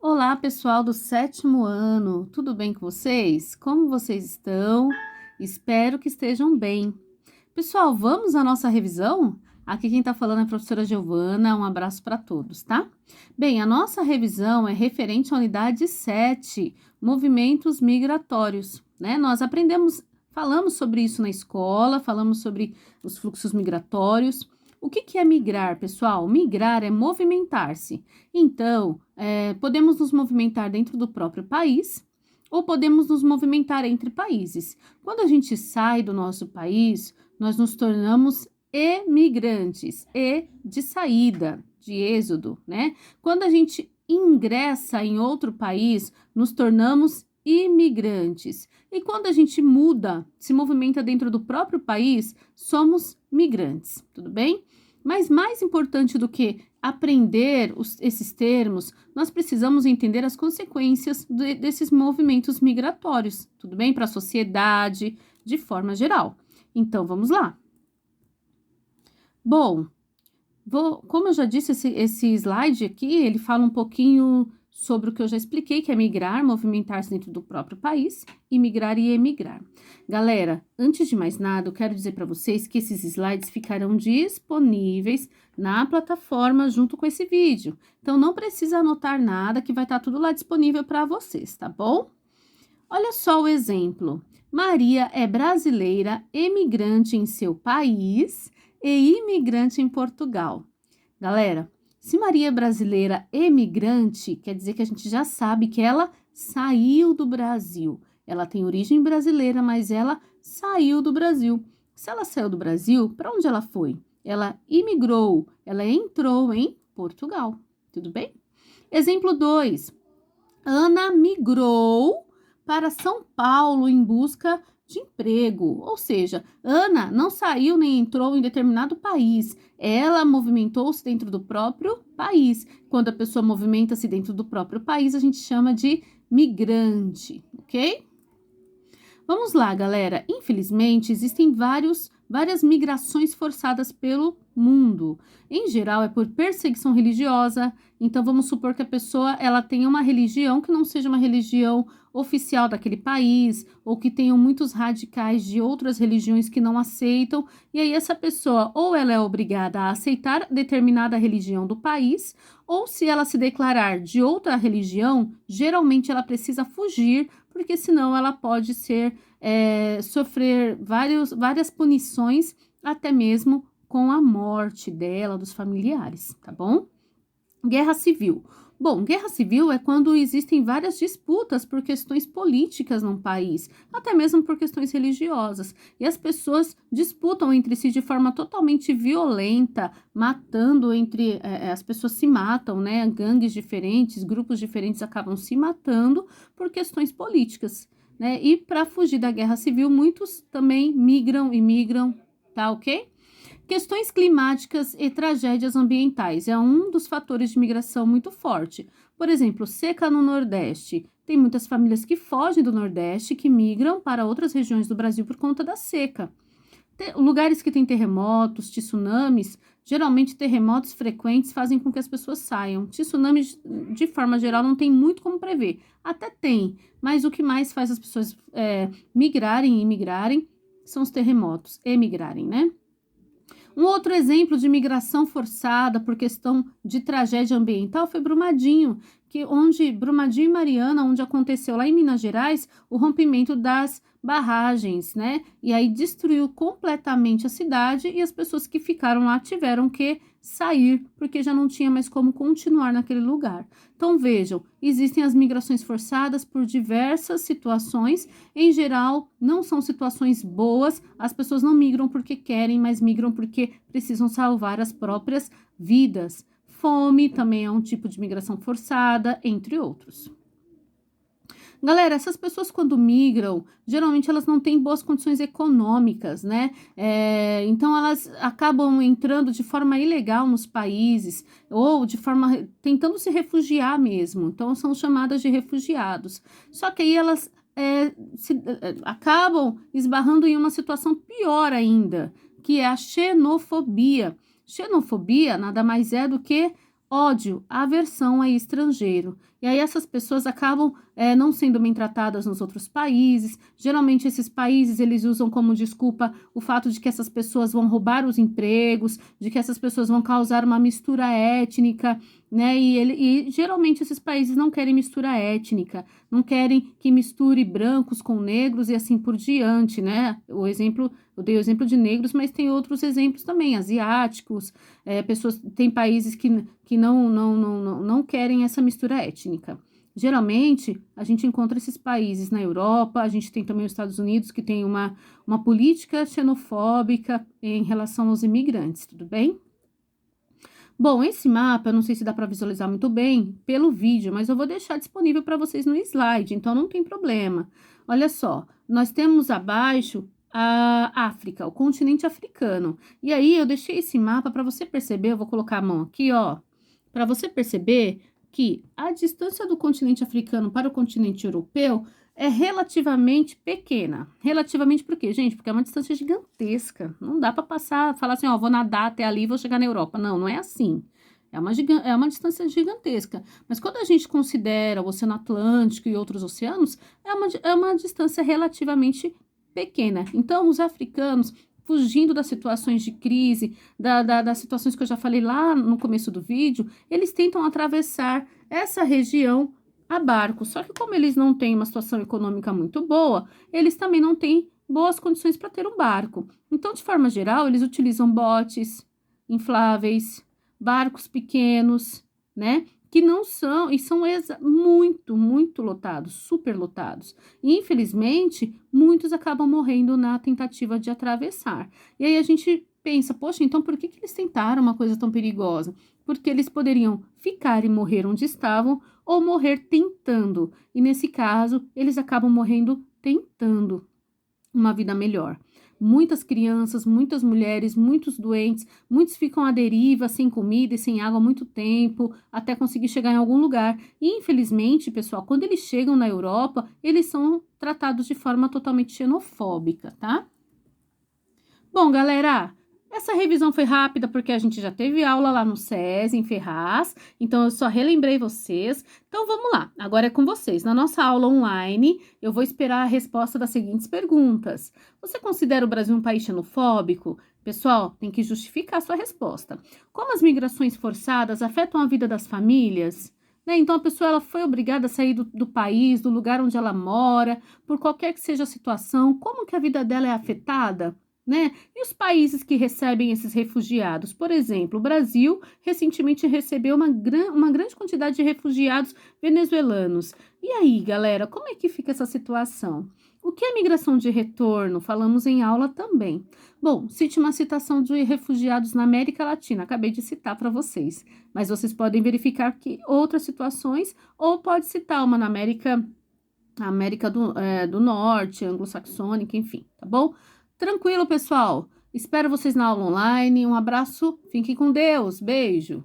Olá, pessoal do sétimo ano, tudo bem com vocês? Como vocês estão? Espero que estejam bem. Pessoal, vamos à nossa revisão? Aqui quem está falando é a professora Giovana, um abraço para todos, tá? Bem, a nossa revisão é referente à unidade 7, movimentos migratórios, né? Falamos sobre isso na escola, falamos sobre os fluxos migratórios. O que é migrar, pessoal? Migrar é movimentar-se. Então, podemos nos movimentar dentro do próprio país ou podemos nos movimentar entre países. Quando a gente sai do nosso país, nós nos tornamos emigrantes, de saída, de êxodo, né? Quando a gente ingressa em outro país, nos tornamos imigrantes. E quando a gente muda, se movimenta dentro do próprio país, somos migrantes, tudo bem? Mas mais importante do que aprender esses termos, nós precisamos entender as consequências desses movimentos migratórios, tudo bem? Para a sociedade, de forma geral. Então, vamos lá. Bom, como eu já disse, esse slide aqui, ele fala um pouquinho sobre o que eu já expliquei, que é migrar, movimentar-se dentro do próprio país, e migrar e emigrar. Galera, antes de mais nada, eu quero dizer para vocês que esses slides ficarão disponíveis na plataforma junto com esse vídeo. Então, não precisa anotar nada, que vai estar tudo lá disponível para vocês, tá bom? Olha só o exemplo. Maria é brasileira, emigrante em seu país e imigrante em Portugal. Galera, se Maria é brasileira emigrante, quer dizer que a gente já sabe que ela saiu do Brasil. Ela tem origem brasileira, mas ela saiu do Brasil. Se ela saiu do Brasil, para onde ela foi? Ela imigrou, ela entrou em Portugal. Tudo bem? Exemplo 2. Ana migrou para São Paulo em busca de emprego, ou seja, Ana não saiu nem entrou em determinado país, ela movimentou-se dentro do próprio país. Quando a pessoa movimenta-se dentro do próprio país, a gente chama de migrante, ok? Vamos lá, galera. Infelizmente, existem várias migrações forçadas pelo mundo. Em geral, é por perseguição religiosa. Então, vamos supor que a pessoa ela tenha uma religião que não seja uma religião oficial daquele país, ou que tenham muitos radicais de outras religiões que não aceitam. E aí, essa pessoa, ou ela é obrigada a aceitar determinada religião do país, ou se ela se declarar de outra religião, geralmente ela precisa fugir, porque senão ela pode sofrer várias punições, até mesmo com a morte dela, dos familiares, tá bom? Guerra civil. Bom, guerra civil é quando existem várias disputas por questões políticas num país, até mesmo por questões religiosas, e as pessoas disputam entre si de forma totalmente violenta, as pessoas se matam, né? Gangues diferentes, grupos diferentes acabam se matando por questões políticas, né? E para fugir da guerra civil, muitos também migram, tá ok? Questões climáticas e tragédias ambientais é um dos fatores de migração muito forte. Por exemplo, seca no Nordeste. Tem muitas famílias que fogem do Nordeste, que migram para outras regiões do Brasil por conta da seca. Lugares que têm terremotos, tsunamis, geralmente terremotos frequentes fazem com que as pessoas saiam. Tsunamis, de forma geral, não tem muito como prever. Até tem, mas o que mais faz as pessoas migrarem e imigrarem são os terremotos, emigrarem, né? Um outro exemplo de migração forçada por questão de tragédia ambiental foi Brumadinho, Brumadinho e Mariana, onde aconteceu lá em Minas Gerais o rompimento das barragens, né? E aí destruiu completamente a cidade e as pessoas que ficaram lá tiveram que sair, porque já não tinha mais como continuar naquele lugar. Então vejam, existem as migrações forçadas por diversas situações, em geral não são situações boas, as pessoas não migram porque querem, mas migram porque precisam salvar as próprias vidas. Fome também é um tipo de migração forçada, entre outros. Galera, essas pessoas quando migram, geralmente elas não têm boas condições econômicas, né? Então elas acabam entrando de forma ilegal nos países ou tentando se refugiar mesmo. Então são chamadas de refugiados. Só que aí elas acabam esbarrando em uma situação pior ainda, que é a xenofobia. Xenofobia nada mais é do que ódio, aversão a estrangeiro. E aí essas pessoas acabam não sendo bem tratadas nos outros países. Geralmente esses países eles usam como desculpa o fato de que essas pessoas vão roubar os empregos, de que essas pessoas vão causar uma mistura étnica, né? E geralmente esses países não querem mistura étnica, não querem que misture brancos com negros e assim por diante, né? Eu dei o exemplo de negros, mas tem outros exemplos também, asiáticos, tem países que não querem essa mistura étnica. Geralmente, a gente encontra esses países na Europa, a gente tem também os Estados Unidos, que tem uma política xenofóbica em relação aos imigrantes, tudo bem? Bom, esse mapa, eu não sei se dá para visualizar muito bem pelo vídeo, mas eu vou deixar disponível para vocês no slide, então não tem problema. Olha só, nós temos abaixo a África, o continente africano. E aí eu deixei esse mapa para você perceber, eu vou colocar a mão aqui, ó, para você perceber que a distância do continente africano para o continente europeu é relativamente pequena. Relativamente por quê, gente? Porque é uma distância gigantesca. Não dá para passar, falar assim, ó, vou nadar até ali e vou chegar na Europa. Não, não é assim. É uma distância gigantesca. Mas quando a gente considera o Oceano Atlântico e outros oceanos, é uma distância relativamente pequena. Então, os africanos, fugindo das situações de crise, das situações que eu já falei lá no começo do vídeo, eles tentam atravessar essa região a barco. Só que como eles não têm uma situação econômica muito boa, eles também não têm boas condições para ter um barco. Então, de forma geral, eles utilizam botes infláveis, barcos pequenos, né? Que não são, e são muito lotados, super lotados. E, infelizmente, muitos acabam morrendo na tentativa de atravessar. E aí a gente pensa, poxa, então por que eles tentaram uma coisa tão perigosa? Porque eles poderiam ficar e morrer onde estavam ou morrer tentando. E nesse caso, eles acabam morrendo tentando uma vida melhor. Muitas crianças, muitas mulheres, muitos doentes, muitos ficam à deriva, sem comida e sem água há muito tempo, até conseguir chegar em algum lugar. E, infelizmente, pessoal, quando eles chegam na Europa, eles são tratados de forma totalmente xenofóbica, tá? Bom, galera, essa revisão foi rápida porque a gente já teve aula lá no SESI, em Ferraz, então eu só relembrei vocês. Então vamos lá, agora é com vocês. Na nossa aula online, eu vou esperar a resposta das seguintes perguntas. Você considera o Brasil um país xenofóbico? Pessoal, tem que justificar a sua resposta. Como as migrações forçadas afetam a vida das famílias? Né? Então a pessoa ela foi obrigada a sair do país, do lugar onde ela mora, por qualquer que seja a situação, como que a vida dela é afetada? Né? E os países que recebem esses refugiados? Por exemplo, o Brasil recentemente recebeu uma grande quantidade de refugiados venezuelanos. E aí, galera, como é que fica essa situação? O que é migração de retorno? Falamos em aula também. Bom, cite uma citação de refugiados na América Latina. Acabei de citar para vocês. Mas vocês podem verificar que outras situações, ou pode citar uma na América do Norte, anglo-saxônica, enfim, tá bom? Tranquilo, pessoal. Espero vocês na aula online. Um abraço. Fiquem com Deus. Beijo.